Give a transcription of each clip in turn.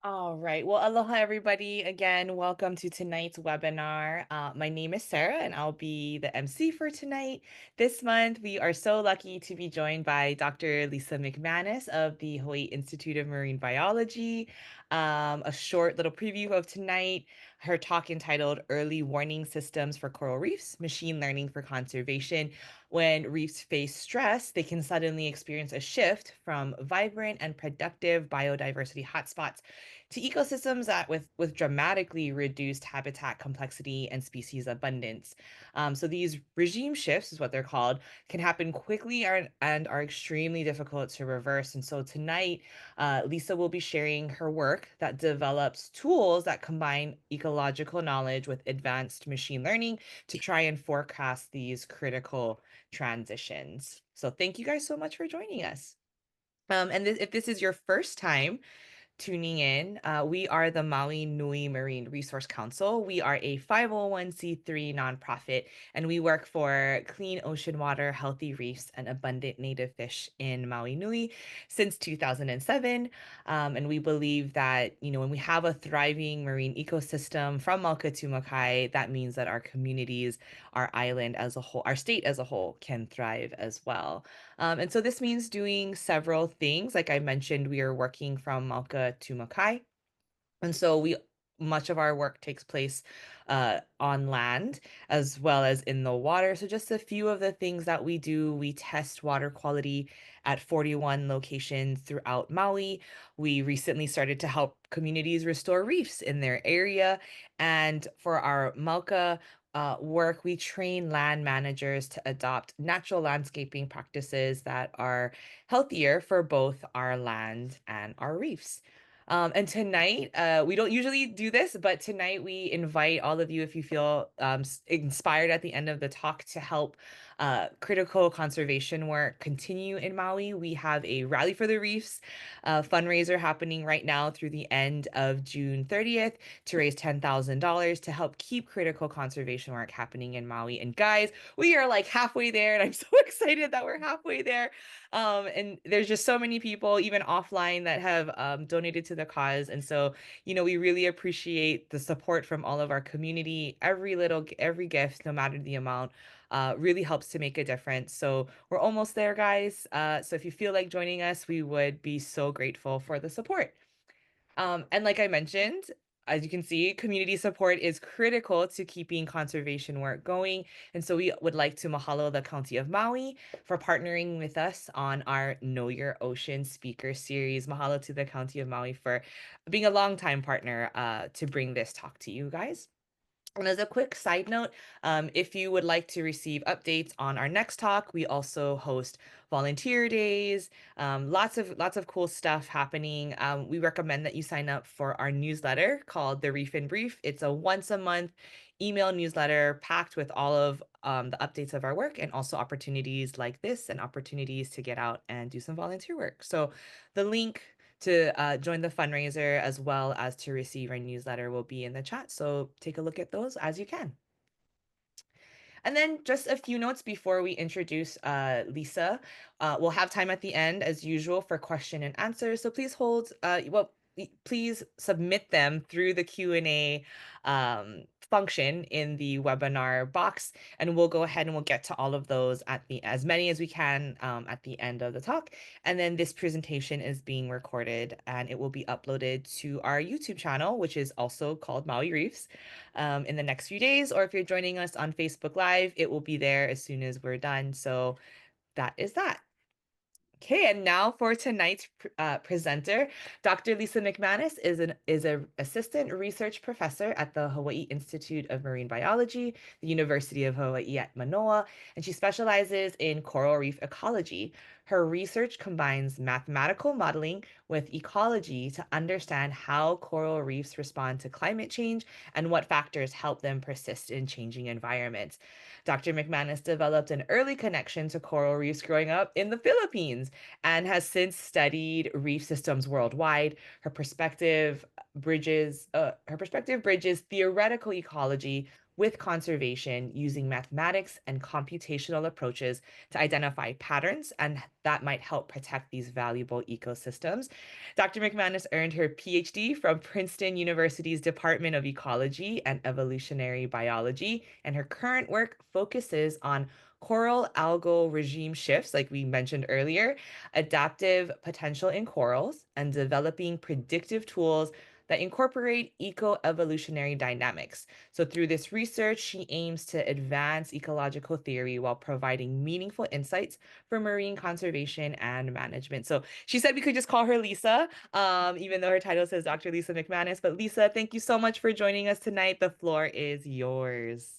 All right. Well, aloha, everybody. Again, welcome to tonight's webinar. My name is Sarah, and I'll be the MC for tonight. This month, we are so lucky to be joined by Dr. Lisa McManus of the Hawaii Institute of Marine Biology. A short little preview of tonight, her talk entitled Early Warning Systems for Coral Reefs, Machine Learning for Conservation. When reefs face stress, they can suddenly experience a shift from vibrant and productive biodiversity hotspots to ecosystems that with dramatically reduced habitat complexity and species abundance. So these regime shifts is what they're called, can happen quickly and are extremely difficult to reverse. And so tonight, Lisa will be sharing her work that develops tools that combine ecological knowledge with advanced machine learning to try and forecast these critical transitions. So thank you guys so much for joining us. If this is your first time tuning in. We are the Maui Nui Marine Resource Council. We are a 501c3 nonprofit, and we work for clean ocean water, healthy reefs, and abundant native fish in Maui Nui since 2007. And we believe that, when we have a thriving marine ecosystem from Mauka to Makai, that means that our communities, our island as a whole, our state as a whole can thrive as well. And so this means doing several things. Like I mentioned, we are working from Malka to Makai. And so much of our work takes place on land as well as in the water. So just a few of the things that we do, we test water quality at 41 locations throughout Maui. We recently started to help communities restore reefs in their area. And for our Malka work, we train land managers to adopt natural landscaping practices that are healthier for both our land and our reefs. And tonight, we don't usually do this, but tonight we invite all of you, if you feel inspired at the end of the talk, to help critical conservation work continue in Maui. We have a Rally for the Reefs fundraiser happening right now through the end of June 30th to raise $10,000 to help keep critical conservation work happening in Maui. And guys, we are like halfway there, and I'm so excited that we're halfway there. And there's just so many people, even offline, that have donated to the cause. And so, we really appreciate the support from all of our community. Every gift, no matter the amount, really helps to make a difference. So we're almost there, guys. So if you feel like joining us, we would be so grateful for the support. And like I mentioned, as you can see, community support is critical to keeping conservation work going. And so we would like to mahalo the County of Maui for partnering with us on our Know Your Ocean speaker series. Mahalo to the County of Maui for being a longtime partner to bring this talk to you guys. And as a quick side note, if you would like to receive updates on our next talk, we also host volunteer days, lots of cool stuff happening. We recommend that you sign up for our newsletter called The Reef and Brief. It's a once a month email newsletter packed with all of the updates of our work and also opportunities like this and opportunities to get out and do some volunteer work. So the link to join the fundraiser as well as to receive our newsletter will be in the chat. So take a look at those as you can. And then just a few notes before we introduce Lisa. We'll have time at the end, as usual, for question and answers. So please submit them through the Q&A function in the webinar box, and we'll go ahead and we'll get to all of those as many as we can at the end of the talk. And then this presentation is being recorded and it will be uploaded to our YouTube channel, which is also called Maui Reefs, in the next few days. Or if you're joining us on Facebook Live, it will be there as soon as we're done. So that is that. Okay, and now for tonight's presenter, Dr. Lisa McManus is an assistant research professor at the Hawaii Institute of Marine Biology, the University of Hawaii at Manoa, and she specializes in coral reef ecology. Her research combines mathematical modeling with ecology to understand how coral reefs respond to climate change and what factors help them persist in changing environments. Dr. McManus developed an early connection to coral reefs growing up in the Philippines and has since studied reef systems worldwide. Her perspective bridges theoretical ecology with conservation using mathematics and computational approaches to identify patterns, and that might help protect these valuable ecosystems. Dr. McManus earned her PhD from Princeton University's Department of Ecology and Evolutionary Biology, and her current work focuses on coral algal regime shifts, like we mentioned earlier, adaptive potential in corals, and developing predictive tools that incorporate eco-evolutionary dynamics. So through this research, she aims to advance ecological theory while providing meaningful insights for marine conservation and management. So she said we could just call her Lisa, even though her title says Dr. Lisa McManus. But Lisa, thank you so much for joining us tonight. The floor is yours.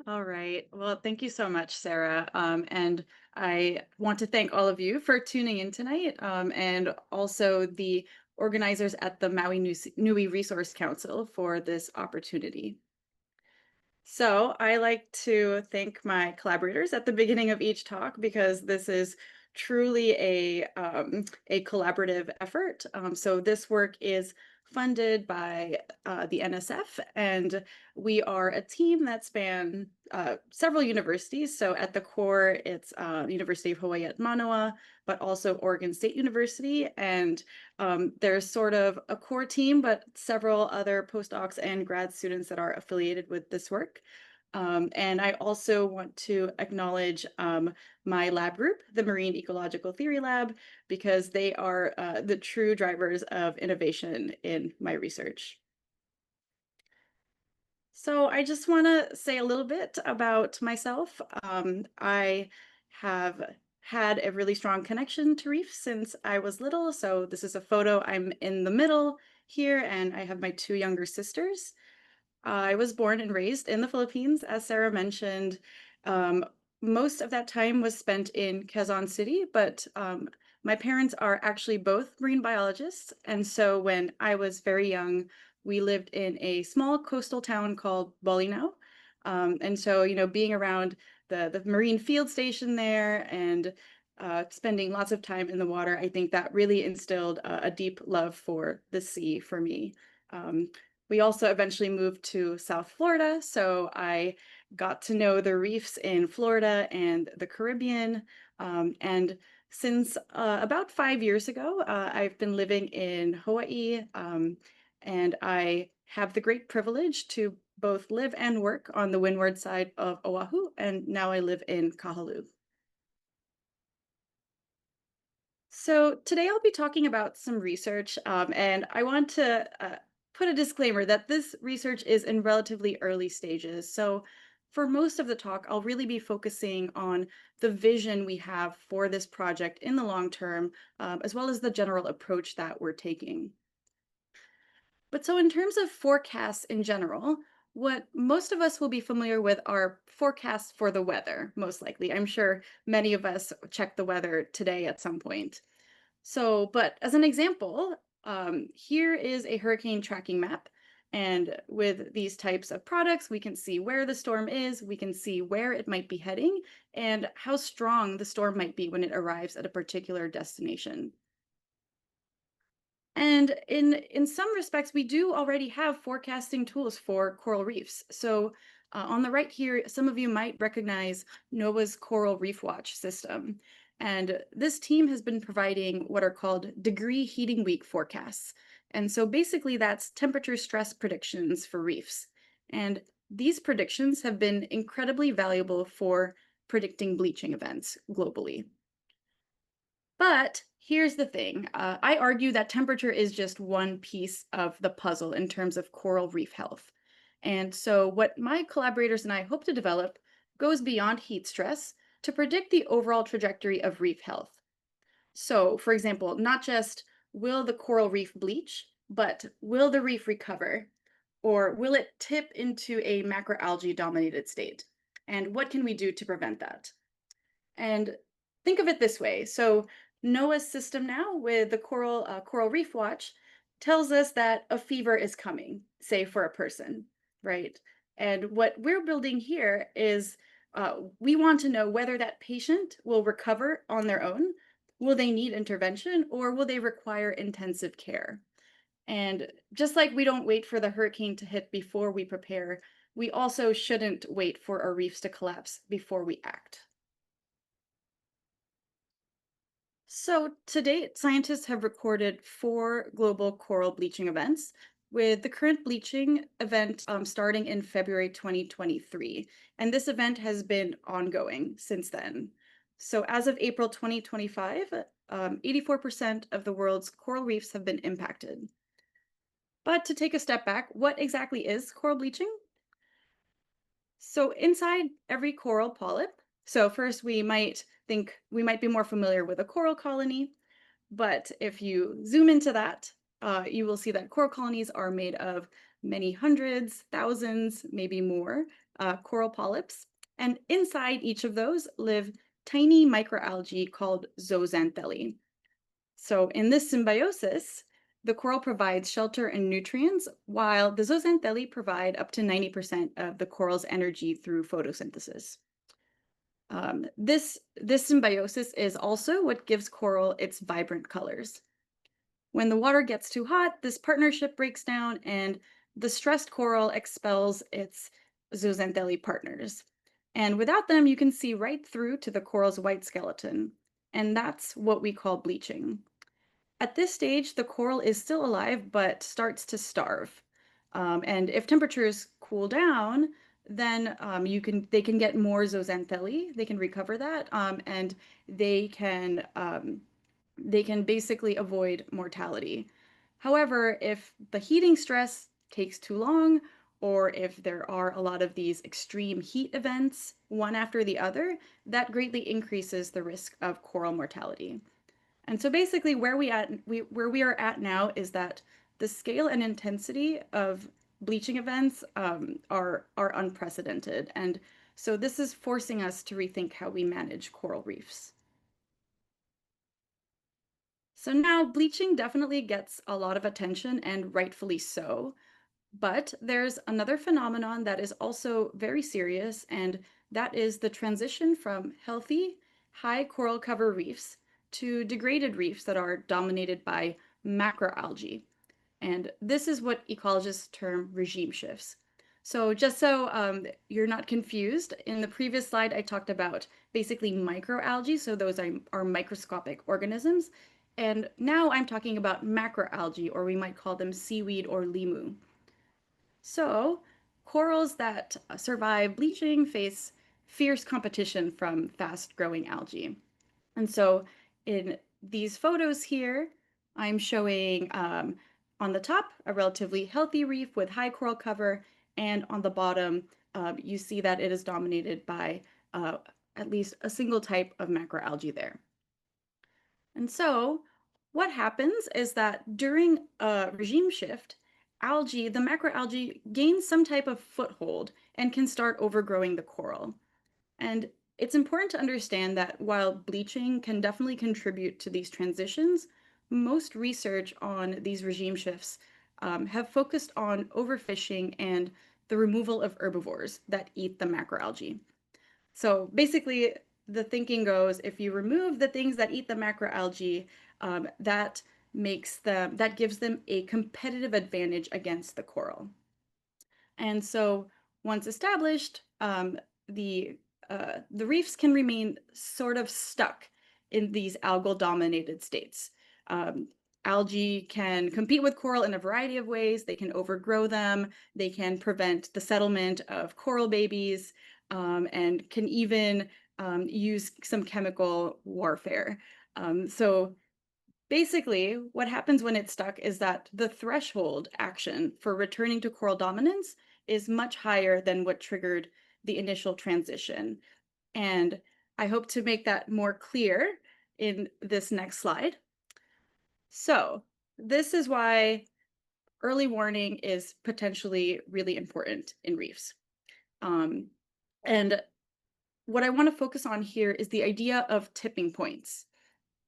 All right. Well, thank you so much, Sarah. And I want to thank all of you for tuning in tonight, and also the organizers at the Maui Nui Resource Council for this opportunity. So I like to thank my collaborators at the beginning of each talk because this is truly a collaborative effort. So this work is funded by the NSF, and we are a team that span several universities. So at the core, it's University of Hawaii at Manoa, but also Oregon State University. And there's sort of a core team, but several other postdocs and grad students that are affiliated with this work. And I also want to acknowledge my lab group, the Marine Ecological Theory Lab, because they are the true drivers of innovation in my research. So I just want to say a little bit about myself. I have had a really strong connection to reefs since I was little. So this is a photo. I'm in the middle here, and I have my two younger sisters. I was born and raised in the Philippines, as Sarah mentioned. Um, Most of that time was spent in Quezon City, but my parents are actually both marine biologists. And so when I was very young, we lived in a small coastal town called Bolinao. And so, being around the marine field station there and spending lots of time in the water, I think that really instilled a deep love for the sea for me. Um, we also eventually moved to South Florida, so I got to know the reefs in Florida and the Caribbean. And since about 5 years ago, I've been living in Hawaii, and I have the great privilege to both live and work on the windward side of Oahu, and now I live in Kahalu. So today I'll be talking about some research, and I want to put a disclaimer that this research is in relatively early stages. So for most of the talk, I'll really be focusing on the vision we have for this project in the long term, as well as the general approach that we're taking. But so in terms of forecasts in general, what most of us will be familiar with are forecasts for the weather, most likely. I'm sure many of us check the weather today at some point. So, but as an example, here is a hurricane tracking map. And with these types of products, we can see where the storm is, we can see where it might be heading, and how strong the storm might be when it arrives at a particular destination. And in some respects, we do already have forecasting tools for coral reefs. So on the right here, some of you might recognize NOAA's Coral Reef Watch system. And this team has been providing what are called degree heating week forecasts. And so basically that's temperature stress predictions for reefs. And these predictions have been incredibly valuable for predicting bleaching events globally. But here's the thing. I argue that temperature is just one piece of the puzzle in terms of coral reef health. And so, what my collaborators and I hope to develop goes beyond heat stress to predict the overall trajectory of reef health. So, for example, not just will the coral reef bleach, but will the reef recover? Or will it tip into a macroalgae dominated state? And what can we do to prevent that? And think of it this way. So NOAA's system now with the Coral Reef Watch tells us that a fever is coming, say for a person, right? And what we're building here is we want to know whether that patient will recover on their own, will they need intervention, or will they require intensive care? And just like we don't wait for the hurricane to hit before we prepare, we also shouldn't wait for our reefs to collapse before we act. So, to date, scientists have recorded 4 global coral bleaching events, with the current bleaching event starting in February 2023. And this event has been ongoing since then. So, as of April 2025, 84% of the world's coral reefs have been impacted. But to take a step back, what exactly is coral bleaching? So, inside every coral polyp, so first we might be more familiar with a coral colony. But if you zoom into that, you will see that coral colonies are made of many hundreds, thousands, maybe more coral polyps. And inside each of those live tiny microalgae called zooxanthellae. So in this symbiosis, the coral provides shelter and nutrients, while the zooxanthellae provide up to 90% of the coral's energy through photosynthesis. This symbiosis is also what gives coral its vibrant colors. When the water gets too hot, this partnership breaks down and the stressed coral expels its zooxanthellae partners. And without them, you can see right through to the coral's white skeleton. And that's what we call bleaching. At this stage, the coral is still alive but starts to starve. And if temperatures cool down, then they can get more zooxanthellae. They can recover that, and they can they can basically avoid mortality. However, if the heating stress takes too long, or if there are a lot of these extreme heat events, one after the other, that greatly increases the risk of coral mortality. And so basically where we are at now is that the scale and intensity of bleaching events are unprecedented. And so this is forcing us to rethink how we manage coral reefs. So now bleaching definitely gets a lot of attention and rightfully so. But there's another phenomenon that is also very serious, and that is the transition from healthy, high coral cover reefs to degraded reefs that are dominated by macroalgae. And this is what ecologists term regime shifts. So, just so you're not confused, in the previous slide, I talked about basically microalgae. So, those are microscopic organisms. And now I'm talking about macroalgae, or we might call them seaweed or limu. So, corals that survive bleaching face fierce competition from fast growing algae. And so, in these photos here, I'm showing on the top a relatively healthy reef with high coral cover, and on the bottom, you see that it is dominated by uh, at least a single type of macroalgae there. And so, what happens is that during a regime shift, the macroalgae, gains some type of foothold and can start overgrowing the coral. And it's important to understand that while bleaching can definitely contribute to these transitions, most research on these regime shifts have focused on overfishing and the removal of herbivores that eat the macroalgae. So basically, the thinking goes if you remove the things that eat the macroalgae, that gives them a competitive advantage against the coral. And so once established, the reefs can remain sort of stuck in these algal dominated states. Um, Algae can compete with coral in a variety of ways. They can overgrow them. They can prevent the settlement of coral babies, and can even use some chemical warfare. So basically, what happens when it's stuck is that the threshold action for returning to coral dominance is much higher than what triggered the initial transition. And I hope to make that more clear in this next slide. So, this is why early warning is potentially really important in reefs. Um, and what I want to focus on here is the idea of tipping points.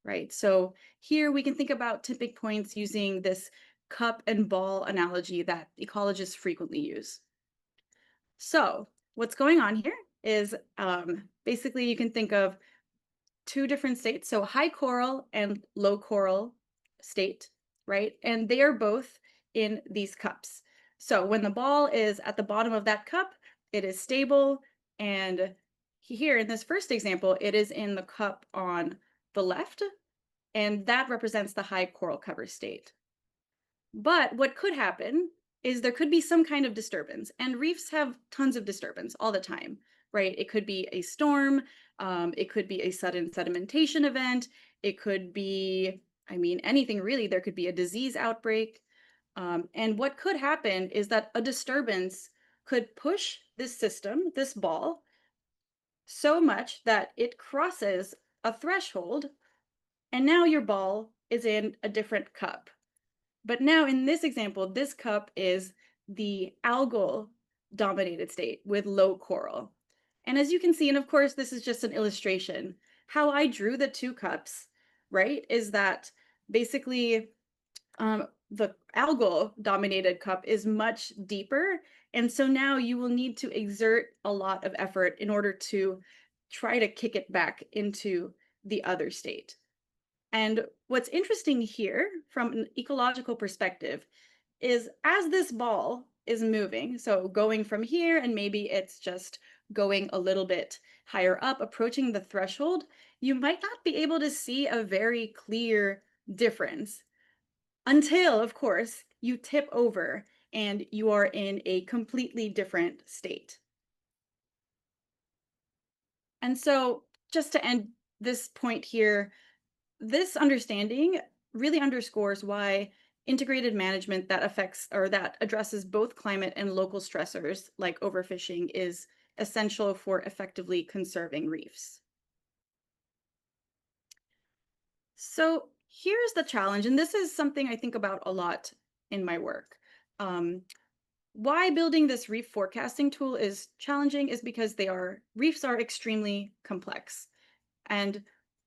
Right. So here we can think about tipping points using this cup and ball analogy that ecologists frequently use. So what's going on here is basically you can think of two different states. So high coral and low coral state, right? And they are both in these cups. So when the ball is at the bottom of that cup, it is stable. And here in this first example, it is in the cup on the left, and that represents the high coral cover state. But what could happen is there could be some kind of disturbance, and reefs have tons of disturbance all the time, right? It could be a storm, it could be a sudden sedimentation event, it could be, I mean, anything really. There could be a disease outbreak. And what could happen is that a disturbance could push this system, this ball, so much that it crosses a threshold, and now your ball is in a different cup. But now in this example, this cup is the algal dominated state with low coral. And as you can see, and of course, this is just an illustration, how I drew the two cups, right, is that basically the algal dominated cup is much deeper. And so now you will need to exert a lot of effort in order to try to kick it back into the other state. And what's interesting here from an ecological perspective is as this ball is moving, so going from here and maybe it's just going a little bit higher up, approaching the threshold, you might not be able to see a very clear difference until, of course, you tip over and you are in a completely different state. And so, just to end this point here, this understanding really underscores why integrated management that affects or that addresses both climate and local stressors like overfishing is essential for effectively conserving reefs. So here's the challenge, and this is something I think about a lot in my work. Um, why building this reef forecasting tool is challenging is because reefs are extremely complex. And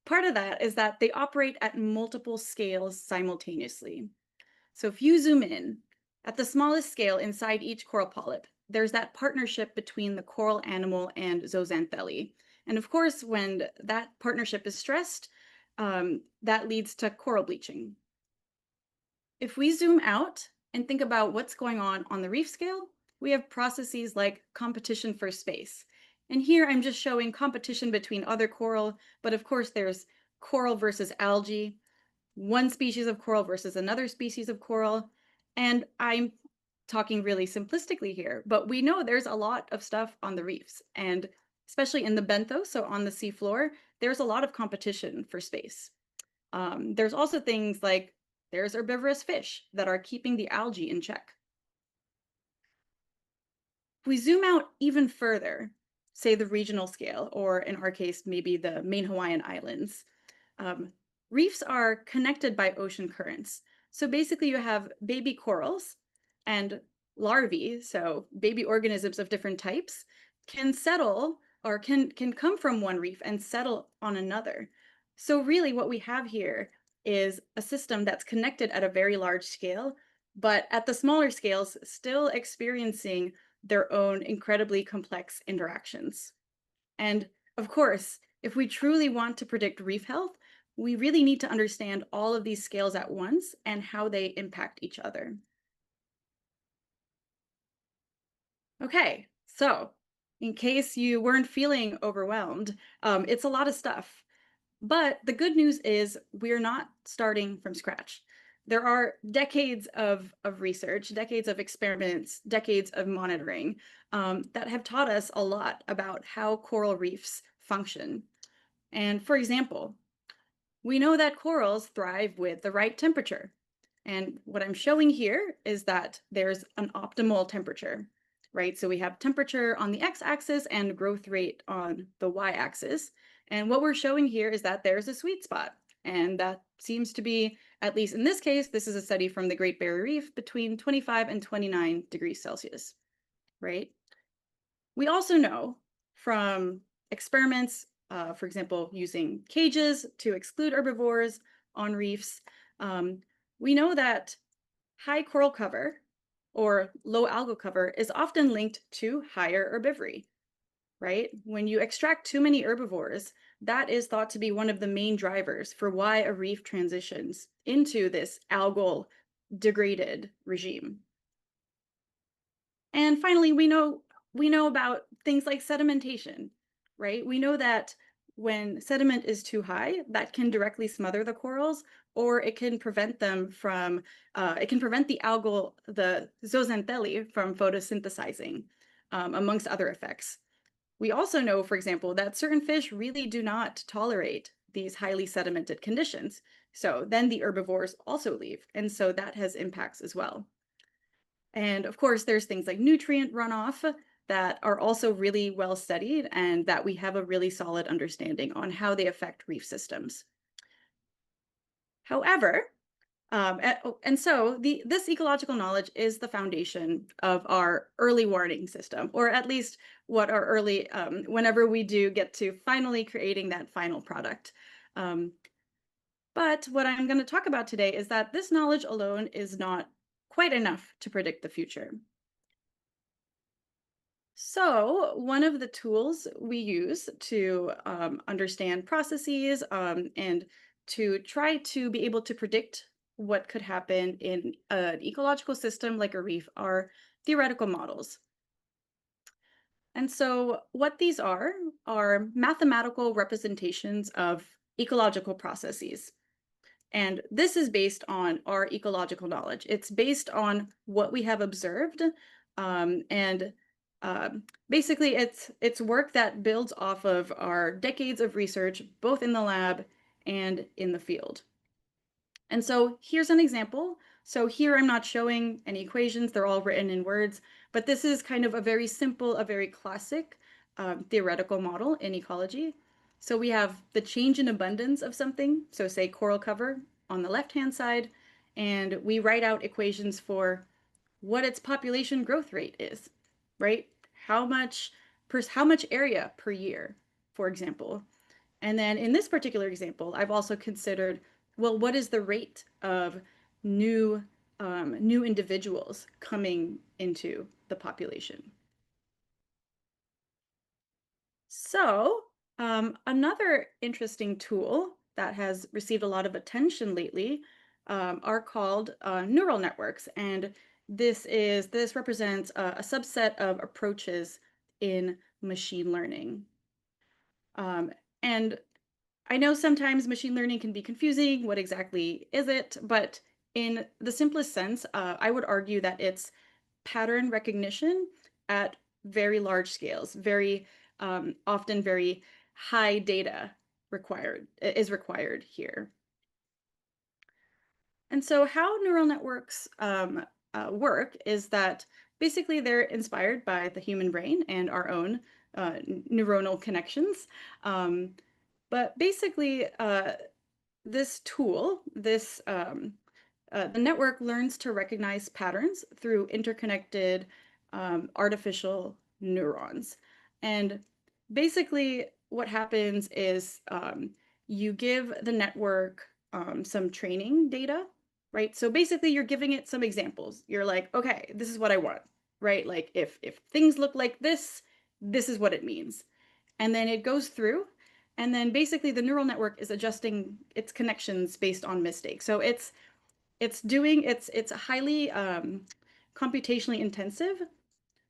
part of that is that they operate at multiple scales simultaneously. So if you zoom in, at the smallest scale inside each coral polyp, there's that partnership between the coral animal and zooxanthellae. And of course, when that partnership is stressed, that leads to coral bleaching. If we zoom out and think about what's going on the reef scale, we have processes like competition for space. And here I'm just showing competition between other coral, but of course there's coral versus algae, one species of coral versus another species of coral. And I'm talking really simplistically here, but we know there's a lot of stuff on the reefs, and especially in the benthos, so on the seafloor, there's a lot of competition for space. There's also things like there's herbivorous fish that are keeping the algae in check. If we zoom out even further, say the regional scale, or in our case, maybe the main Hawaiian Islands, um, reefs are connected by ocean currents. So basically, you have baby corals and larvae, so baby organisms of different types, can settle or can come from one reef and settle on another. So really, what we have here is a system that's connected at a very large scale, but at the smaller scales, still experiencing their own incredibly complex interactions. And of course, if we truly want to predict reef health, we really need to understand all of these scales at once and how they impact each other. Okay, so in case you weren't feeling overwhelmed, it's a lot of stuff. But the good news is we're not starting from scratch. There are decades of research, decades of experiments, decades of monitoring that have taught us a lot about how coral reefs function. And for example, we know that corals thrive with the right temperature. And what I'm showing here is that there's an optimal temperature, right? So we have temperature on the x-axis and growth rate on the y-axis. And what we're showing here is that there's a sweet spot. And that seems to be, at least in this case, this is a study from the Great Barrier Reef, between 25 and 29 degrees Celsius, right? We also know from experiments, for example, using cages to exclude herbivores on reefs, we know that high coral cover or low algal cover is often linked to higher herbivory, right? When you extract too many herbivores, that is thought to be one of the main drivers for why a reef transitions into this algal degraded regime. And finally, we know about things like sedimentation, right? We know that when sediment is too high, that can directly smother the corals, or it can prevent them from, it can prevent the zooxanthellae from photosynthesizing, amongst other effects. We also know, for example, that certain fish really do not tolerate these highly sedimented conditions. So then the herbivores also leave. And so that has impacts as well. And of course, there's things like nutrient runoff that are also really well studied and that we have a really solid understanding on how they affect reef systems. However, and so this ecological knowledge is the foundation of our early warning system, or at least what our early, whenever we do get to finally creating that final product. Um, but what I'm going to talk about today is that this knowledge alone is not quite enough to predict the future. So, one of the tools we use to understand processes and to try to be able to predict what could happen in an ecological system like a reef are theoretical models. And so, what these are mathematical representations of ecological processes. And this is based on our ecological knowledge. It's based on what we have observed. And basically, it's work that builds off of our decades of research, both in the lab and in the field. And so here's an example. So here I'm not showing any equations, they're all written in words, but this is kind of a very simple, a very classic theoretical model in ecology. So we have the change in abundance of something, so say coral cover on the left-hand side, and we write out equations for what its population growth rate is, right? How much area per year, for example. And then in this particular example, I've also considered, well, what is the rate of new new individuals coming into the population? So another interesting tool that has received a lot of attention lately are called neural networks, and this represents a subset of approaches in machine learning. Um, and I know sometimes machine learning can be confusing. What exactly is it? But in the simplest sense, I would argue that it's pattern recognition at very large scales, very often very high data is required here. And so, how neural networks work is that basically they're inspired by the human brain and our own neuronal connections. Um, but basically, this tool, the network learns to recognize patterns through interconnected artificial neurons. And basically, what happens is you give the network some training data, right? So basically, you're giving it some examples. You're like, okay, this is what I want, right? Like if things look like this is what it means. And then it goes through, and then basically the neural network is adjusting its connections based on mistakes. So it's highly computationally intensive,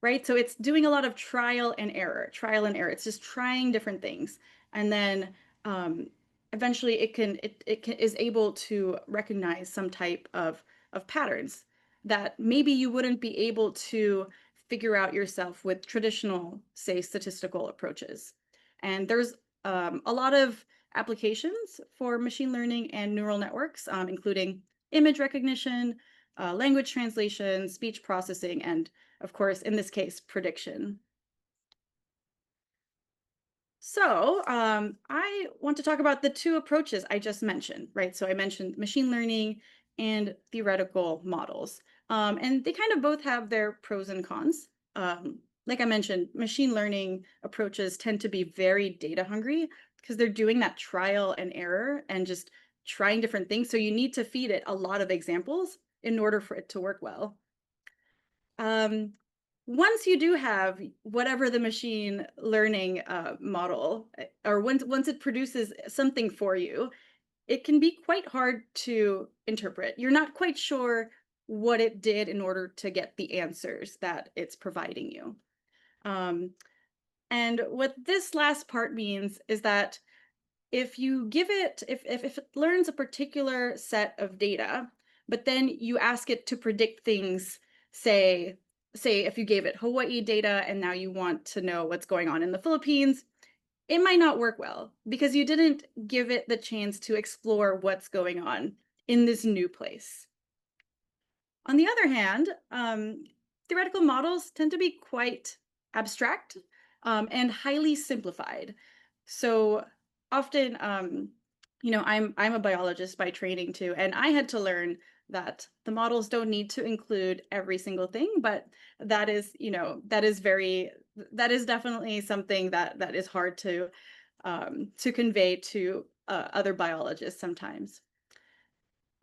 right? So it's doing a lot of trial and error. It's just trying different things, and then um, eventually is able to recognize some type of patterns that maybe you wouldn't be able to figure out yourself with traditional, say, statistical approaches. And there's a lot of applications for machine learning and neural networks, including image recognition, language translation, speech processing, and of course, in this case, prediction. So I want to talk about the two approaches I just mentioned, right? So I mentioned machine learning and theoretical models. And they kind of both have their pros and cons. Like I mentioned, machine learning approaches tend to be very data hungry because they're doing that trial and error and just trying different things. So you need to feed it a lot of examples in order for it to work well. Um, Once you do have whatever the machine learning model, or once it produces something for you, it can be quite hard to interpret. You're not quite sure what it did in order to get the answers that it's providing you. Um, and what this last part means is that if you give it, if it learns a particular set of data, but then you ask it to predict things, say, say if you gave it Hawaii data and now you want to know what's going on in the Philippines, it might not work well because you didn't give it the chance to explore what's going on in this new place. On the other hand, theoretical models tend to be quite abstract and highly simplified. So often, I'm a biologist by training too, and I had to learn that the models don't need to include every single thing, but that is definitely something that is hard to convey to other biologists sometimes.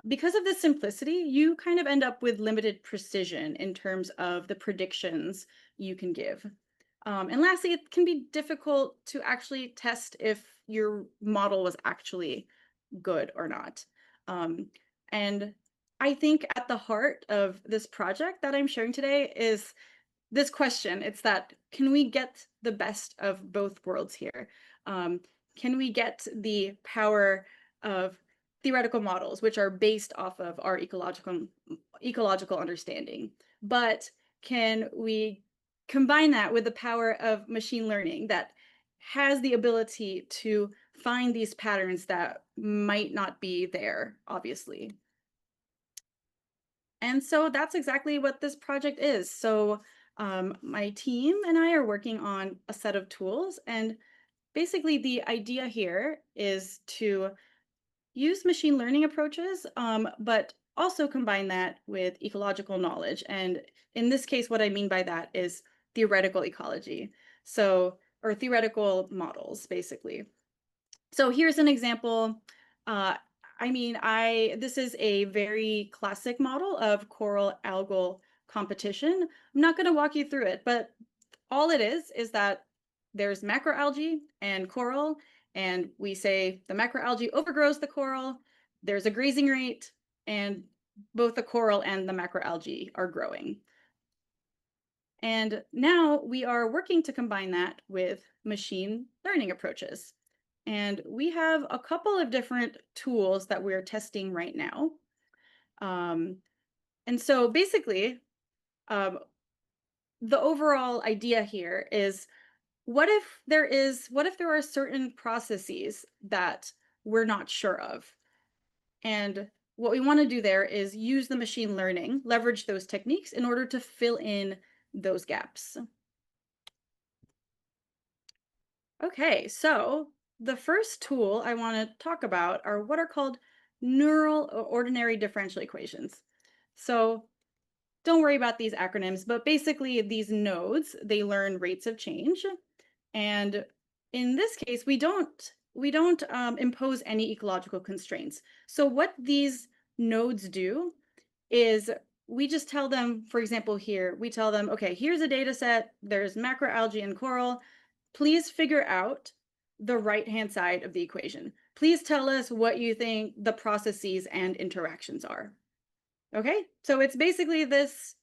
Because of this simplicity, you kind of end up with limited precision in terms of the predictions you can give. And lastly, it can be difficult to actually test if your model was actually good or not. Um, and I think at the heart of this project that I'm sharing today is this question. It's that, can we get the best of both worlds here? Um, can we get the power of theoretical models, which are based off of our ecological understanding, but can we combine that with the power of machine learning that has the ability to find these patterns that might not be there, obviously? And so that's exactly what this project is. So my team and I are working on a set of tools. And basically, the idea here is to use machine learning approaches, but also combine that with ecological knowledge. And in this case, what I mean by that is theoretical ecology. So, or theoretical models, basically. So here's an example. Uh, I this is a very classic model of coral algal competition. I'm not going to walk you through it, but all it is that there's macroalgae and coral, and we say the macroalgae overgrows the coral. There's a grazing rate, and both the coral and the macroalgae are growing. And now we are working to combine that with machine learning approaches. And we have a couple of different tools that we're testing right now. Um, and so basically, um, the overall idea here is, what if there are certain processes that we're not sure of? And what we want to do there is use the machine learning, leverage those techniques in order to fill in those gaps. Okay, so the first tool I want to talk about are what are called neural or ordinary differential equations. So don't worry about these acronyms, but basically these nodes, they learn rates of change. And in this case, we don't impose any ecological constraints. So what these nodes do is we just tell them, for example, here, we tell them, okay, here's a data set, there's macroalgae and coral. Please figure out the right-hand side of the equation. Please tell us what you think the processes and interactions are. Okay, so it's basically this,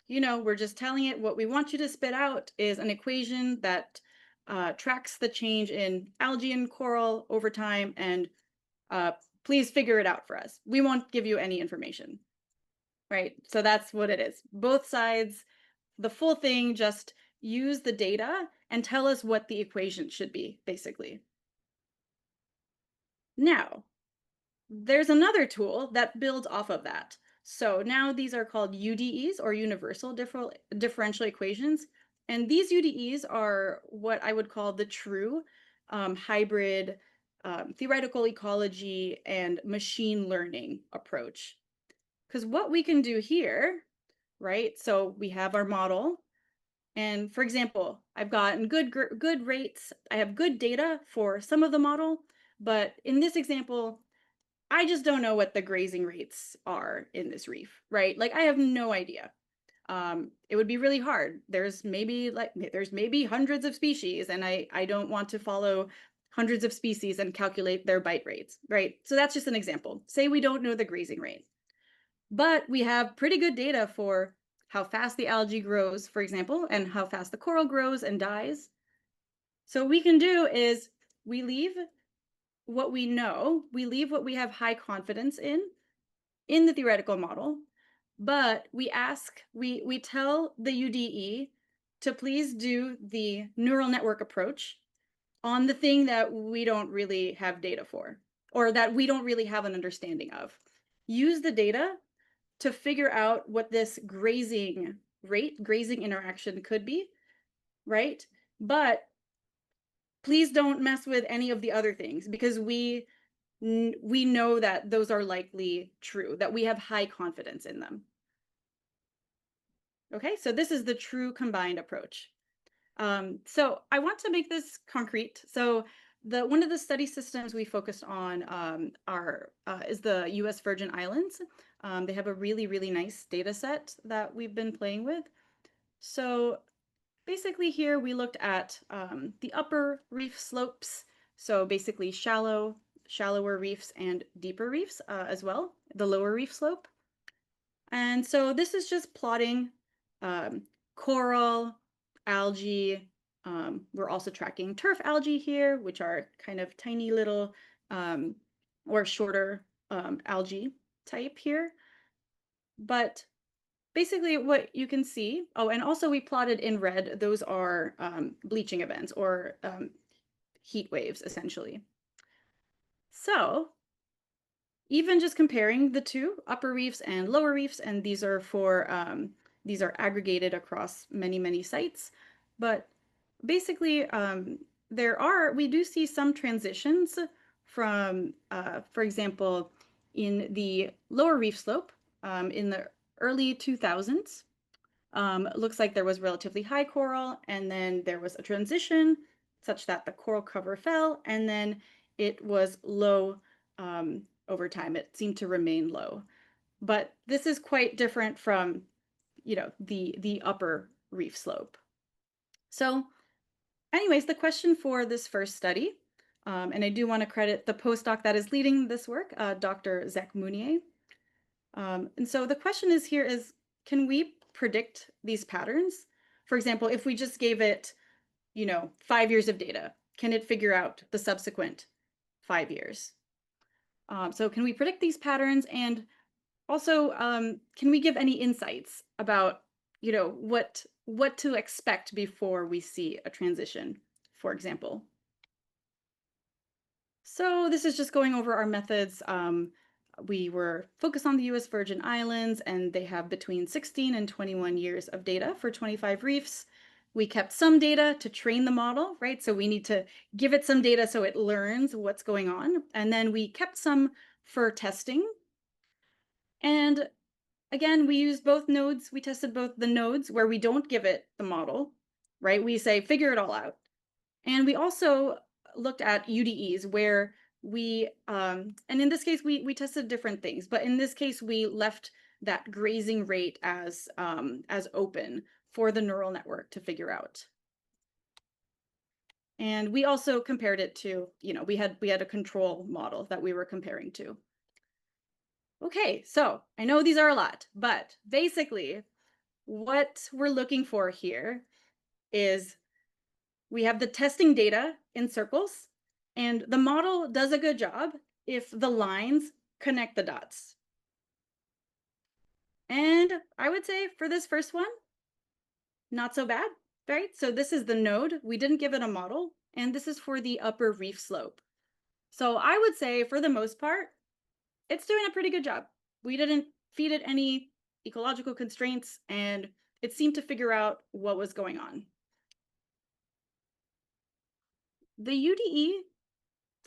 we're just telling it what we want you to spit out is an equation that tracks the change in algae and coral over time, and please figure it out for us. We won't give you any information, right? So that's what it is. Both sides, the full thing, just use the data and tell us what the equation should be, basically. Now, there's another tool that builds off of that. So now these are called UDEs, or universal differential equations. And these UDEs are what I would call the true hybrid theoretical ecology and machine learning approach. Because what we can do here, right? So we have our model. And for example, I've gotten good rates. I have good data for some of the model. But in this example, I just don't know what the grazing rates are in this reef, right? Like I have no idea. It would be really hard. There's maybe hundreds of species, and I don't want to follow hundreds of species and calculate their bite rates, right? So that's just an example. Say we don't know the grazing rate. But we have pretty good data for how fast the algae grows, for example, and how fast the coral grows and dies. So what we can do is we leave what we know, we leave what we have high confidence in the theoretical model, but we tell the UDE to please do the neural network approach on the thing that we don't really have data for, or that we don't really have an understanding of. Use the data to figure out what this grazing interaction could be, right? But please don't mess with any of the other things because we know that those are likely true, that we have high confidence in them. Okay, so this is the true combined approach. So I want to make this concrete. So the one of the study systems we focused on is the U.S. Virgin Islands. They have a really nice data set that we've been playing with. So basically here we looked at the upper reef slopes. So basically shallower reefs and deeper reefs as well, the lower reef slope. And so this is just plotting um, coral, algae. We're also tracking turf algae here, which are kind of tiny little um, or shorter algae type here. But basically what you can see, oh, and also we plotted in red, those are bleaching events or heat waves, essentially. So even just comparing the two upper reefs and lower reefs, and these are aggregated across many sites, but basically we do see some transitions from, for example, in the lower reef slope in the early 2000s. It looks like there was relatively high coral, and then there was a transition such that the coral cover fell, and then it was low over time. It seemed to remain low. But this is quite different from, the upper reef slope. So anyways, the question for this first study, and I do want to credit the postdoc that is leading this work, Dr. Zach Mounier. And so the question is here is, can we predict these patterns? For example, if we just gave it, 5 years of data, can it figure out the subsequent 5 years? So can we predict these patterns? And also, can we give any insights about, what to expect before we see a transition, for example? So this is just going over our methods. We were focused on the US Virgin Islands, and they have between 16 and 21 years of data for 25 reefs. We kept some data to train the model, right? So we need to give it some data so it learns what's going on. And then we kept some for testing. And again, we used both nodes. We tested both the nodes where we don't give it the model, right? We say, figure it all out. And we also looked at UDEs where and in this case, we tested different things, but in this case, we left that grazing rate as open for the neural network to figure out. And we also compared it to, we had a control model that we were comparing to. Okay, so I know these are a lot, but basically what we're looking for here is we have the testing data in circles, and the model does a good job if the lines connect the dots. And I would say for this first one, not so bad, right? So this is the node. We didn't give it a model, and this is for the upper reef slope. So I would say for the most part, it's doing a pretty good job. We didn't feed it any ecological constraints, and it seemed to figure out what was going on. The UDE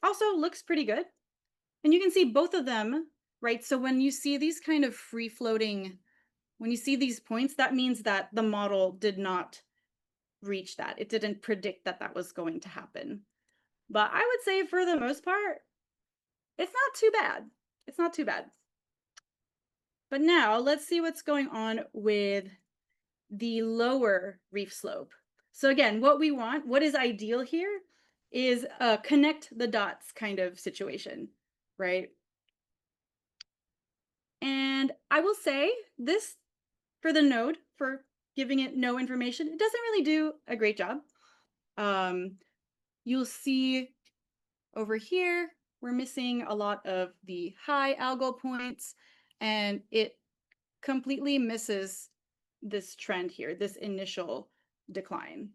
also looks pretty good. And you can see both of them, right? So when you see these kind of free floating, when you see these points, that means that the model did not reach that. It didn't predict that that was going to happen. But I would say for the most part, it's not too bad. It's not too bad. But now let's see what's going on with the lower reef slope. So again, what is ideal here is a connect the dots kind of situation, right? And I will say this for the node, for giving it no information, it doesn't really do a great job. Um, you'll see over here, we're missing a lot of the high algal points, and it completely misses this trend here, this initial decline.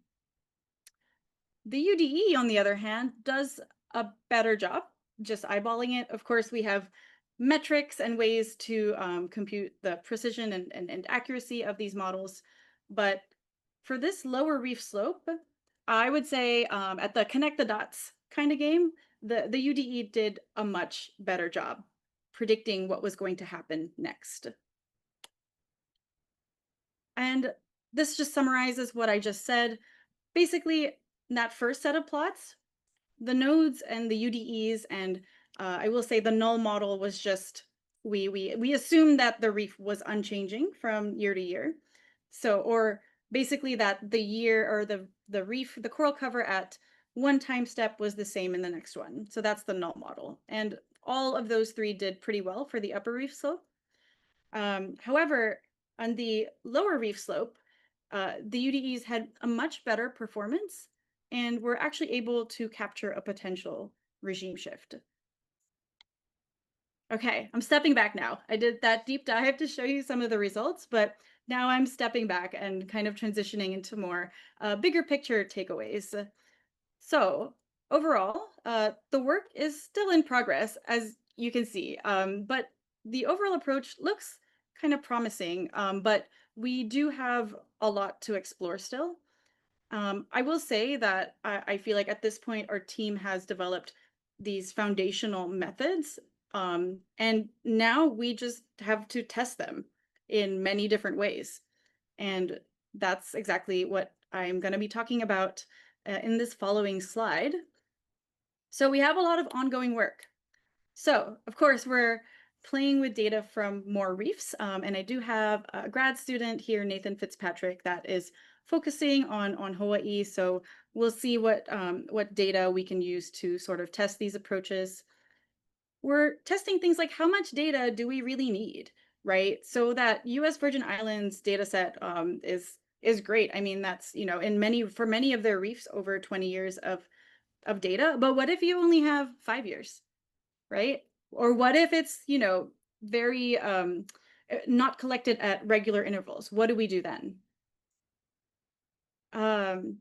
The UDE, on the other hand, does a better job just eyeballing it. Of course, we have metrics and ways to compute the precision and accuracy of these models. But for this lower reef slope, I would say at the connect the dots kind of game, the UDE did a much better job predicting what was going to happen next. And this just summarizes what I just said. Basically, that first set of plots, the nodes and the UDEs, and I will say the null model was just we assumed that the reef was unchanging from year to year. So, or basically that the year or the reef, the coral cover at one time step was the same in the next one. So that's the null model. And all of those three did pretty well for the upper reef slope. However, on the lower reef slope, the UDEs had a much better performance and were actually able to capture a potential regime shift. Okay, I'm stepping back now. I did that deep dive to show you some of the results, but now I'm stepping back and kind of transitioning into more bigger picture takeaways. So overall, the work is still in progress, as you can see, but the overall approach looks kind of promising, but we do have a lot to explore still. I will say that I feel like at this point, our team has developed these foundational methods, and now we just have to test them in many different ways. And that's exactly what I'm going to be talking about in this following slide. So we have a lot of ongoing work. So, of course, we're playing with data from more reefs, and I do have a grad student here, Nathan Fitzpatrick, that is focusing on Hawaii. So we'll see what data we can use to sort of test these approaches. We're testing things like how much data do we really need, right? So that U.S. Virgin Islands data set is great. I mean, that's in many of their reefs over 20 years of data. But what if you only have 5 years? Right? Or what if it's, very not collected at regular intervals? What do we do then? Um,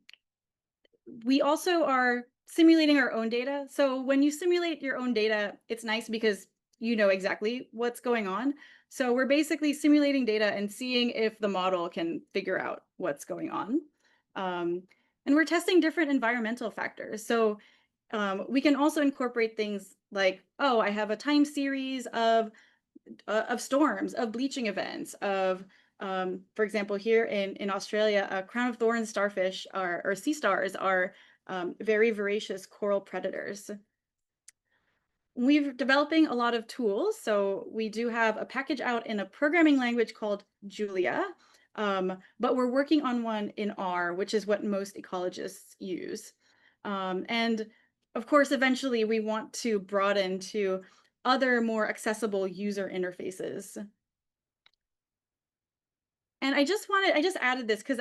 we also are simulating our own data. So when you simulate your own data, it's nice because you know exactly what's going on. So we're basically simulating data and seeing if the model can figure out what's going on. And we're testing different environmental factors. So we can also incorporate things like, oh, I have a time series of storms, of bleaching events, of for example, here in Australia, crown of thorns starfish or sea stars are very voracious coral predators. We're developing a lot of tools. So we do have a package out in a programming language called Julia, but we're working on one in R, which is what most ecologists use. And of course, eventually we want to broaden to other more accessible user interfaces. And I just added this because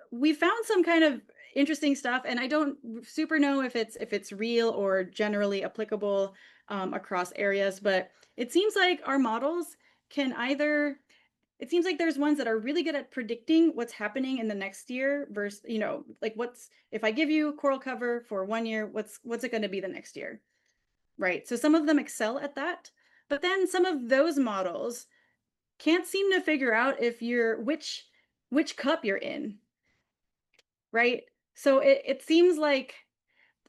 we found some kind of interesting stuff, and I don't super know if it's real or generally applicable across areas, but it seems like our models can either it seems like there's ones that are really good at predicting what's happening in the next year versus, like what's if I give you coral cover for 1 year, what's it going to be the next year? Right. So some of them excel at that, but then some of those models can't seem to figure out if you're which cup you're in, right? So it seems like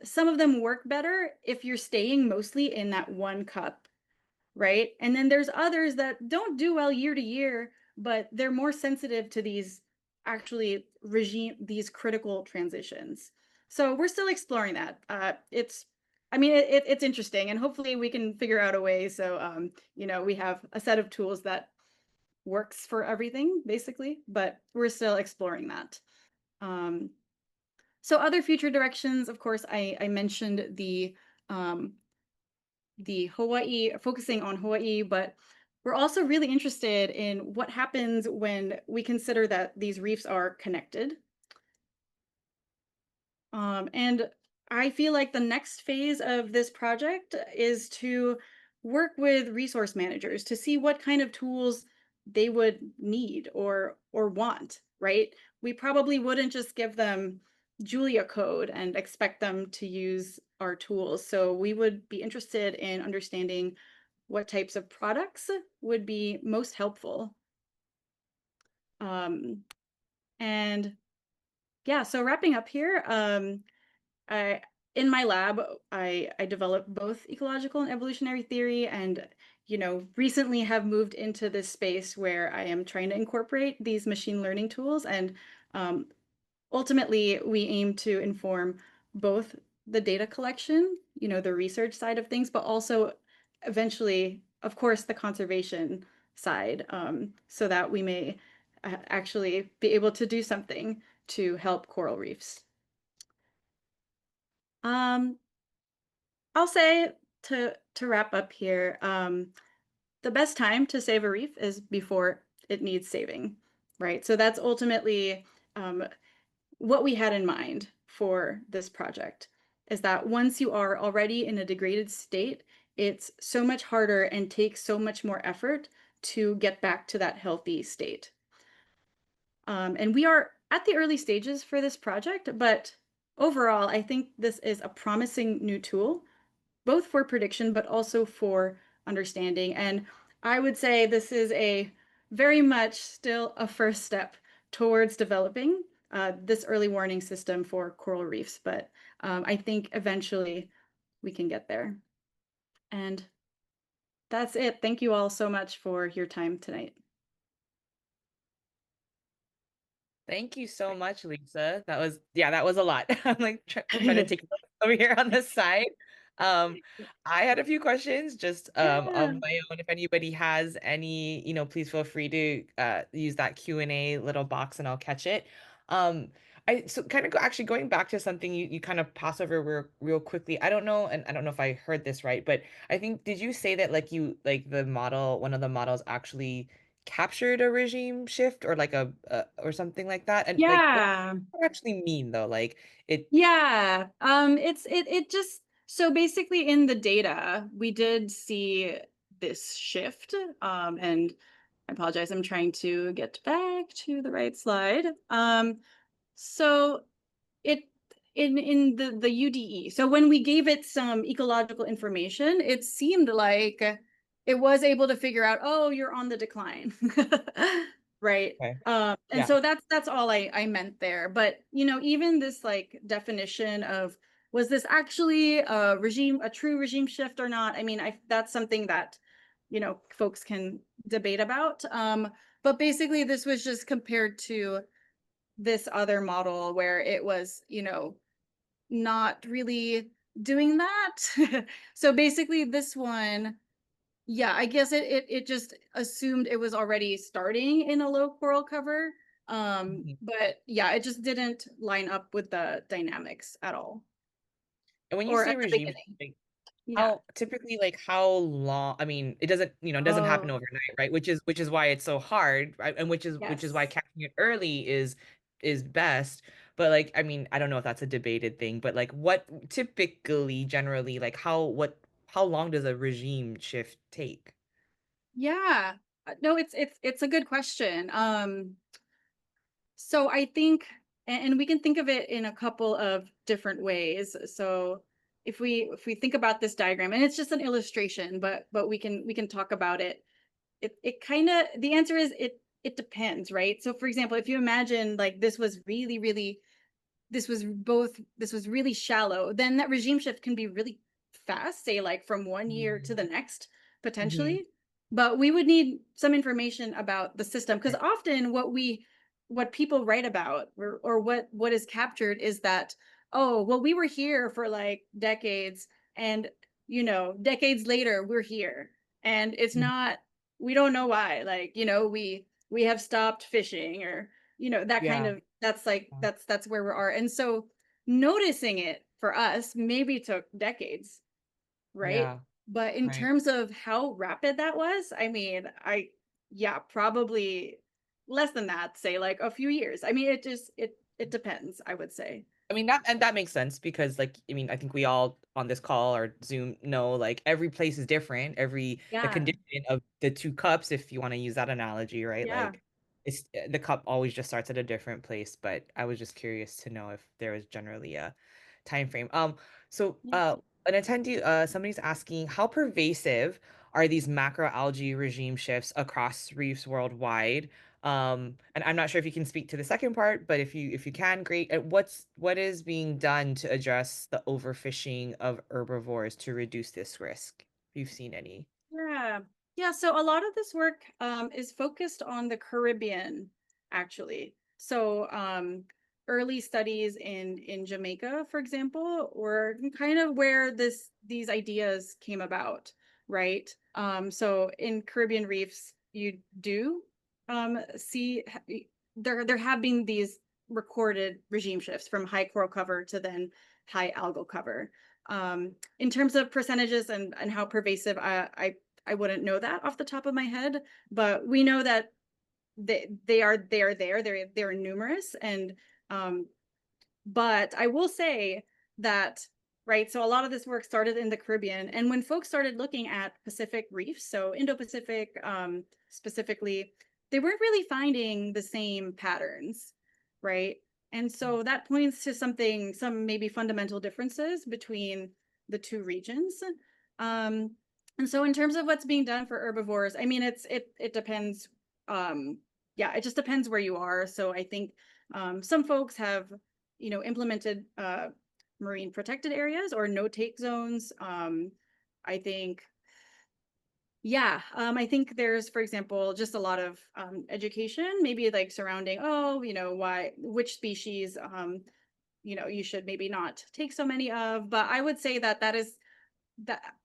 some of them work better if you're staying mostly in that one cup, right? And then there's others that don't do well year to year, but they're more sensitive to these these critical transitions. So we're still exploring that. It's interesting, and hopefully we can figure out a way so we have a set of tools that works for everything basically, but we're still exploring that. Um, so other future directions, of course, I mentioned the Hawaii, focusing on Hawaii, but we're also really interested in what happens when we consider that these reefs are connected. And I feel like the next phase of this project is to work with resource managers to see what kind of tools they would need or want, right? We probably wouldn't just give them Julia code and expect them to use our tools. So we would be interested in understanding what types of products would be most helpful. Um, and yeah, so wrapping up here, I in my lab, I develop both ecological and evolutionary theory, and recently have moved into this space where I am trying to incorporate these machine learning tools, and um, ultimately we aim to inform both the data collection, the research side of things, but also eventually, of course, the conservation side, so that we may actually be able to do something to help coral reefs. Um, I'll say to wrap up here, the best time to save a reef is before it needs saving, right? So that's ultimately um, what we had in mind for this project, is that once you are already in a degraded state, it's so much harder and takes so much more effort to get back to that healthy state. And we are at the early stages for this project, but overall, I think this is a promising new tool both for prediction but also for understanding. And I would say this is a very much still a first step towards developing this early warning system for coral reefs. But I think eventually we can get there. And that's it. Thank you all so much for your time tonight. Thank you so much, Lisa. Yeah, that was a lot. I'm like trying to take notes over here on the side. Um, I had a few questions just Yeah. of my own. If anybody has any, please feel free to use that Q&A little box and I'll catch it. Um, I so kind of actually going back to something you kind of pass over real quickly. I don't know, and I don't know if I heard this right, but I think did you say that like the model, one of the models actually captured a regime shift or like a or something like that? And like what Yeah. does that actually mean though? Like it Yeah. It just so basically in the data, we did see this shift. And I apologize, I'm trying to get back to the right slide. So it in the UDE. So when we gave it some ecological information, it seemed like it was able to figure out, oh, you're on the decline. Right. okay. And Yeah. so that's all I meant there. But even this like definition of was this actually a true regime shift or not? I mean, that's something that folks can debate about. But basically this was just compared to this other model where it was, not really doing that. So basically this one, yeah, I guess it just assumed it was already starting in a low coral cover. Mhm. But yeah, it just didn't line up with the dynamics at all. And when you Or say at the regime, beginning. like Yeah. how typically like how long, I mean, it doesn't happen Oh, overnight, right? Which is why it's so hard, right? And which is why yes. catching it early is best. But like, I mean, I don't know if that's a debated thing, but like what typically generally like how long does a regime shift take? Yeah. No, it's a good question. So I think, and we can think of it in a couple of different ways. So if we think about this diagram, and it's just an illustration, but we can talk about it. It kind of the answer is it depends, right? So for example, if you imagine like this was really shallow, then that regime shift can be really fast, say like from 1 year to the next, Mm-hmm. potentially. But we would need some information about the system because Right. often what people write about or what is captured is that, oh, well, we were here for like decades, and decades later we're here, and it's Mhm. not, we don't know why, like we have stopped fishing, or that kind Yeah. of, that's like that's where we are. And so noticing it for us maybe took decades, right? Yeah. But in Right. terms of how rapid that was, I mean, yeah, probably less than that, say like a few years. I mean, it depends, I would say. I mean that makes sense because like I mean I think we all on this call or Zoom know like every place is different. The Yeah, condition of the two cups, if you want to use that analogy, right? yeah, Like it's the cup always just starts at a different place. But I was just curious to know if there was generally a time frame. So yeah. an attendee, somebody's asking how pervasive are these macroalgae regime shifts across reefs worldwide? And I'm not sure if you can speak to the second part, but if you can, great. What is being done to address the overfishing of herbivores to reduce this risk? If you've seen any. Yeah. Yeah. So a lot of this work is focused on the Caribbean, actually. So early studies in Jamaica, for example, were kind of where these ideas came about, right? So in Caribbean reefs, you do see there have been these recorded regime shifts from high coral cover to then high algal cover. In terms of percentages and how pervasive, I wouldn't know that off the top of my head, but we know that they are there. They're numerous, and um, but I will say that, right, so a lot of this work started in the Caribbean, and when folks started looking at Pacific reefs, so Indo-Pacific specifically, they weren't really finding the same patterns, right? And so that points to some maybe fundamental differences between the two regions. Um, and so in terms of what's being done for herbivores, I mean, it depends. Yeah, it just depends where you are. So I think some folks have implemented marine protected areas or no take zones. I think, yeah, I think there's, for example, just a lot of education, maybe like surrounding, oh, which species, you should maybe not take so many of. But I would say that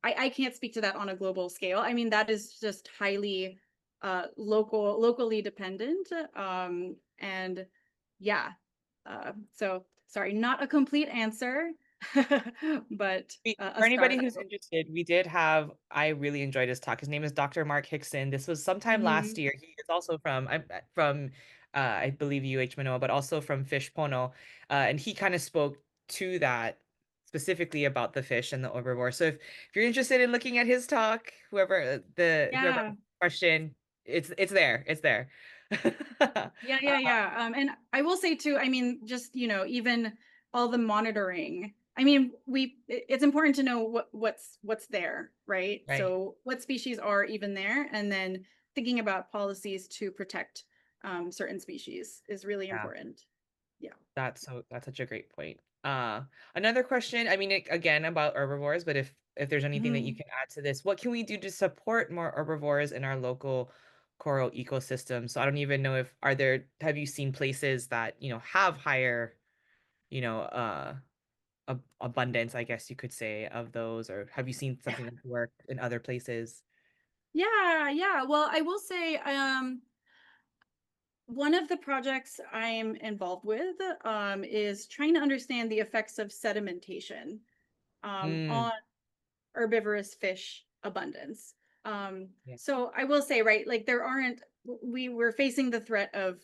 I can't speak to that on a global scale. I mean, that is just highly locally dependent. And yeah, so sorry, not a complete answer, but For a anybody start. who's interested, we did have, I really enjoyed his talk. His name is Dr. Mark Hickson. This was sometime last Mhm. year. He is also from I believe UH Manoa, but also from Fish Pono. And he kind of spoke to that specifically about the fish and the herbivore. So if you're interested in looking at his talk, whoever Yeah. question, it's there. It's there. Yeah, yeah, yeah. And I will say too, I mean, just, even all the monitoring. I mean, it's important to know what's there, right? Right. So what species are even there, and then thinking about policies to protect certain species is really Yeah. important. Yeah. That's such a great point. Another question, I mean, again about herbivores, but if there's anything that you Mhm. can add to this, what can we do to support more herbivores in our local coral ecosystem? So I don't even know if have you seen places that, have higher, you know, abundance, I guess you could say, of those, or have you seen something that's worked in other places? Yeah, yeah. Well, I will say, one of the projects I'm involved with is trying to understand the effects of sedimentation Mm, on herbivorous fish abundance. yeah. So I will say, right, like there aren't, we were facing the threat of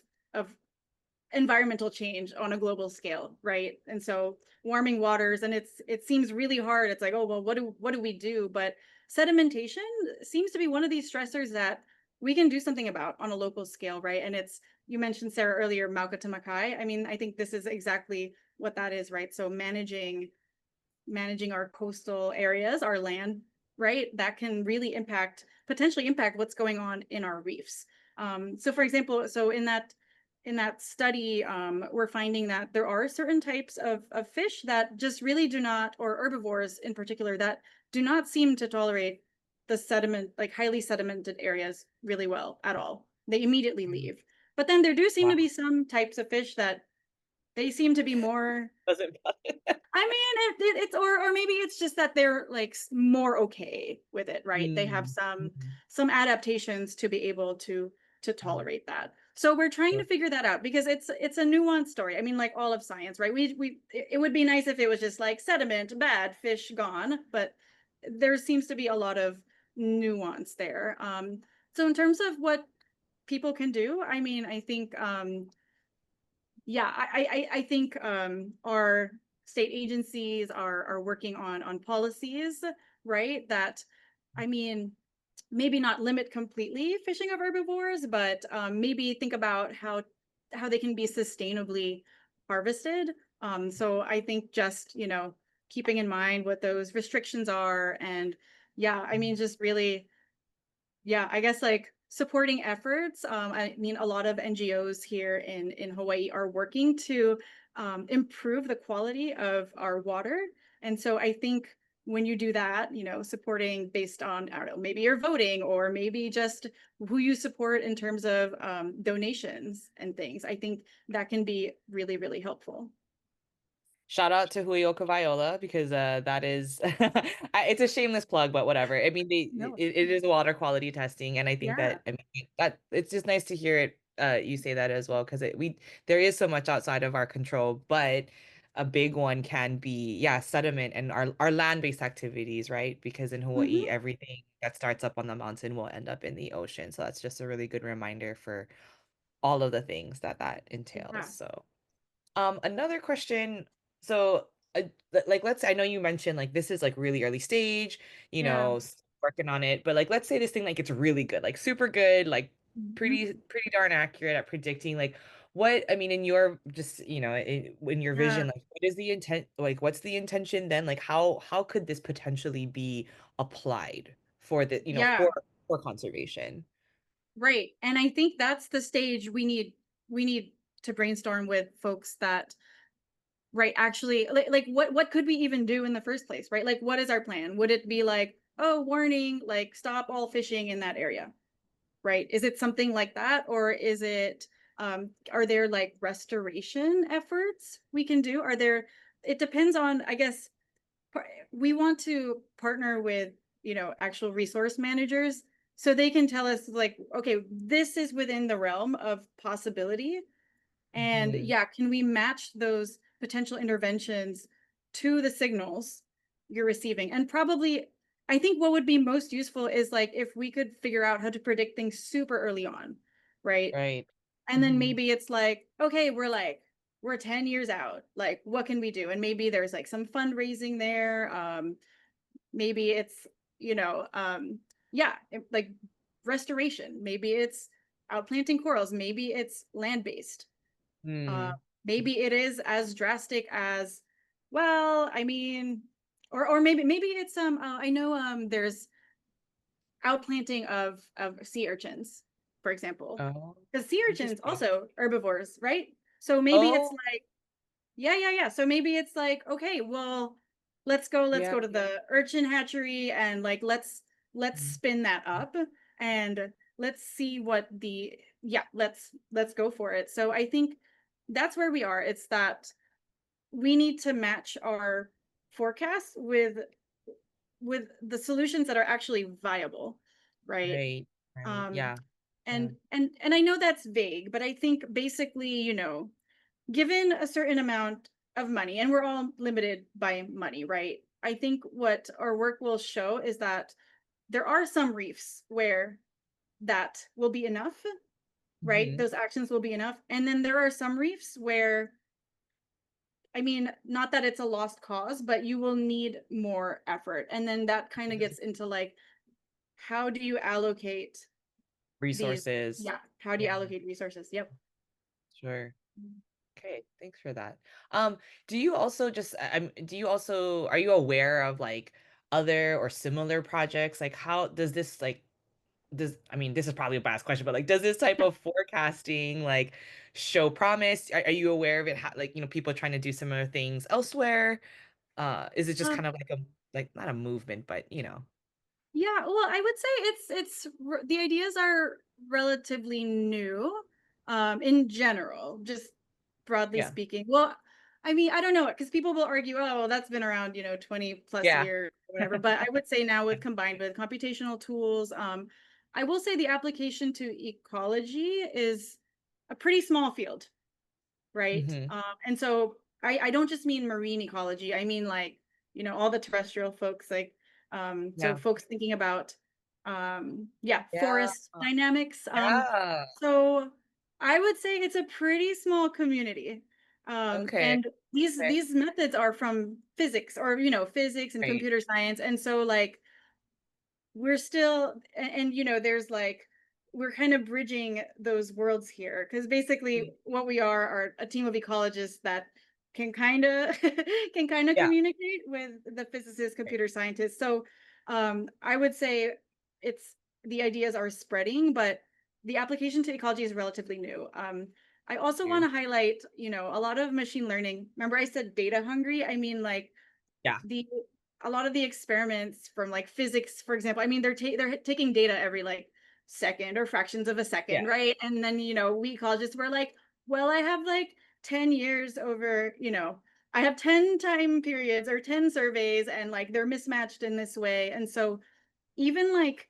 environmental change on a global scale, right? And so warming waters, and it seems really hard. It's like, oh well, what do we do? But sedimentation seems to be one of these stressors that we can do something about on a local scale, right? And it's, you mentioned Sarah earlier, Mauka Tamakai. I mean, I think this is exactly what that is, right? So managing our coastal areas, our land, right? That can really potentially impact what's going on in our reefs. So for example, so in that study, we're finding that there are certain types of fish that just really do not, or herbivores in particular, that do not seem to tolerate the sediment, like highly sedimented areas really well at all. They immediately Mm, leave. But then there do seem to wow. be some types of fish that they seem to be more. Doesn't I mean, it's or maybe it's just that they're like more okay with it, right? They have Mm, some adaptations to be able to mm, tolerate that. So we're trying to sure. figure that out because it's a nuanced story. I mean, like all of science, right? It would be nice if it was just like sediment, bad, fish gone, but there seems to be a lot of nuance there. So in terms of what people can do, I mean, I think yeah, I think our state agencies are working on policies, right? That, I mean, maybe not limit completely fishing of herbivores, but maybe think about how they can be sustainably harvested. So I think just, keeping in mind what those restrictions are, and yeah, I mean, just really, yeah, I guess like supporting efforts. I mean, a lot of NGOs here in Hawaii are working to improve the quality of our water. And so I think when you do that, supporting based on, I don't know, maybe you're voting or maybe just who you support in terms of donations and things, I think that can be really, really helpful. Shout out to Julio Viola because that is it's a shameless plug, but whatever. I mean, No. it is water quality testing, and I think Yeah. that I mean that it's just nice to hear it you say that as well because we there is so much outside of our control, but a big one can be yeah sediment and our land-based activities, right? Because in Hawaii, Hmm. everything that starts up on the mountain will end up in the ocean, so that's just a really good reminder for all of the things that that entails. Yeah. So. Another question. So, like, let's say I know you mentioned like this is like really early stage, Yeah. working on it, but like, let's say this thing like it's really good, like super good, like Hmm. pretty darn accurate at predicting like what I mean in your just in your Yeah. vision, like what is the intent, like what's the intention then? Like how could this potentially be applied for the Yeah. for conservation? Right. And I think that's the stage we need to brainstorm with folks that, right, actually, like what could we even do in the first place, right? Like what is our plan? Would it be like, oh, warning, like stop all fishing in that area, right? Is it something like that, or is it are there like restoration efforts we can do? Are there, it depends on, I guess, we want to partner with, actual resource managers so they can tell us like, okay, this is within the realm of possibility, and Hmm. yeah, can we match those potential interventions to the signals you're receiving? And probably, I think what would be most useful is like if we could figure out how to predict things super early on, right? Right. And then Hmm. maybe it's okay, we're 10 years out, like what can we do? And maybe there's like some fundraising there. Maybe it's, you know yeah, like restoration, maybe it's outplanting corals, maybe it's land based, uh Hmm. maybe it is as drastic as, well, I mean, or maybe it's I know there's outplanting of sea urchins, for example, Oh, because sea urchins interesting. also herbivores, right? So maybe it's Oh, like, yeah, yeah, yeah. So maybe it's like, okay, well, let's go yeah. to the urchin hatchery and like let's Mm. spin that up and let's see what the, yeah, let's go for it. So I think that's where we are. It's that we need to match our forecasts with the solutions that are actually viable, right? Right, right. Um Yeah. Yeah. and I know that's vague, but I think basically, given a certain amount of money, and we're all limited by money, right? I think what our work will show is that there are some reefs where that will be enough, right? Hmm. Those actions will be enough. And then there are some reefs where, I mean, not that it's a lost cause, but you will need more effort. And then that kind of gets into like, how do you allocate these? Resources. Yeah. How do you Yeah, allocate resources? Yep. sure. Okay, thanks for that. Do you also just do you also are you aware of like other or similar projects? Like how does this like does I mean this is probably a biased question, but like does this type of forecasting like show promise? Are you aware of it? Like, people trying to do similar things elsewhere? Is it just Um, kind of like a like not a movement, but Yeah, well, I would say the ideas are relatively new, in general, just broadly yeah. speaking. Well, I mean, I don't know, because people will argue, oh, well, that's been around, 20 plus Yeah. years, or whatever. But I would say now with combined with computational tools, I will say the application to ecology is a pretty small field, right? Hmm. And so I don't just mean marine ecology. I mean like, all the terrestrial folks, like So Yeah. folks thinking about, yeah, Yeah. forest dynamics. Yeah. So I would say it's a pretty small community. Okay. And Okay. these methods are from physics, or physics and Right. computer science. And so like we're still, and there's like, we're kind of bridging those worlds here, because basically Mm. what we are a team of ecologists that can kind of can kind of Yeah. communicate with the physicists, Right. computer scientists. So I would say it's the ideas are spreading, but the application to ecology is relatively new. I also want You. to highlight, a lot of machine learning. Remember I said data hungry? I mean, like, Yeah. the a lot of the experiments from like physics, for example, I mean, they're taking data every like second or fractions of a Yeah. second, right? And then we ecologists were like, well, I have like 10 years over, I have 10 time periods or 10 surveys, and like they're mismatched in this way. And so even like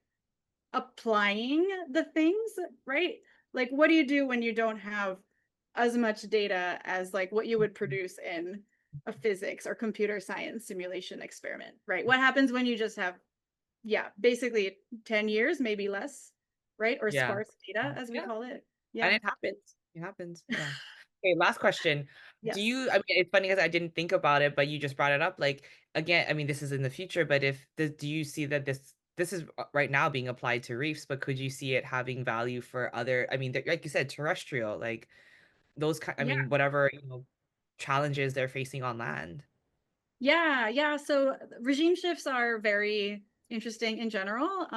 applying the things, right? Like, what do you do when you don't have as much data as like what you would produce in a physics or computer science simulation experiment, right? What happens when you just have, yeah, basically 10 years, maybe less, right? Or Yeah. sparse data, as we Yeah. call it. And Yeah. it happens. It happens. Yeah. Okay, last question. Do Yes. you, I mean, it's funny because I didn't think about it, but you just brought it up. Like, again, I mean, this is in the future, but if the, do you see that this is right now being applied to reefs, but could you see it having value for other, I mean, like you said, terrestrial, like those kind, I Yeah. mean, whatever, challenges they're facing on land. Yeah, yeah. So regime shifts are very interesting in general.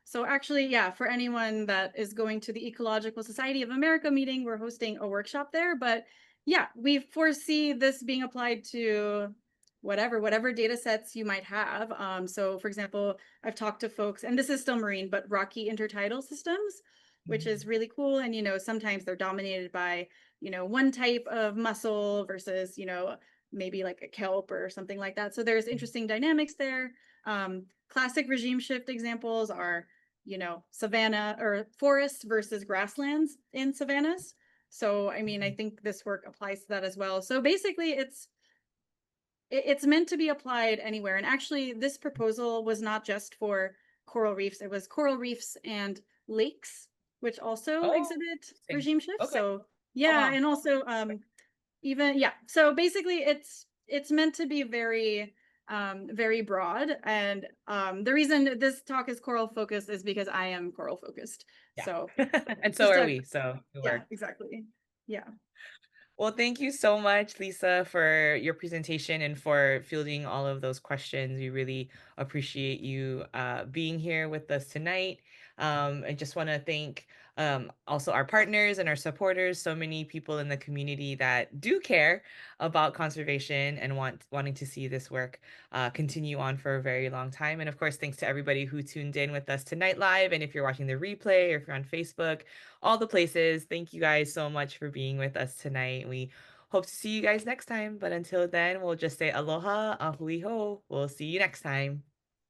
So actually, yeah, for anyone that is going to the Ecological Society of America meeting, we're hosting a workshop there. But yeah, we foresee this being applied to whatever data sets you might have. So for example, I've talked to folks, and this is still marine, but rocky intertidal systems, which is Mhm. really cool. And sometimes they're dominated by, one type of mussel versus, maybe like a kelp or something like that. So there's interesting dynamics there. Classic regime shift examples are, savanna or forests versus grasslands in savannas. So, I mean, I Mhm. think this work applies to that as well. So basically, it's meant to be applied anywhere. And actually, this proposal was not just for coral reefs; it was coral reefs and lakes, which also Oh, exhibit interesting. regime shifts. Okay. So Oh, yeah, wow. and also even, yeah, so basically it's meant to be very very broad. And the reason this talk is coral focused is because I am coral focused. Yeah. So And so just are a, we. So it yeah, works. exactly. Yeah. Well, thank you so much, Lisa, for your presentation and for fielding all of those questions. We really appreciate you being here with us tonight. I just want to thank also our partners and our supporters, so many people in the community that do care about conservation and wanting to see this work continue on for a very long time. And of course, thanks to everybody who tuned in with us tonight live. And if you're watching the replay or if you're on Facebook, all the places. Thank you guys so much for being with us tonight. We hope to see you guys next time. But until then, we'll just say aloha, ahui ho. We'll see you next time.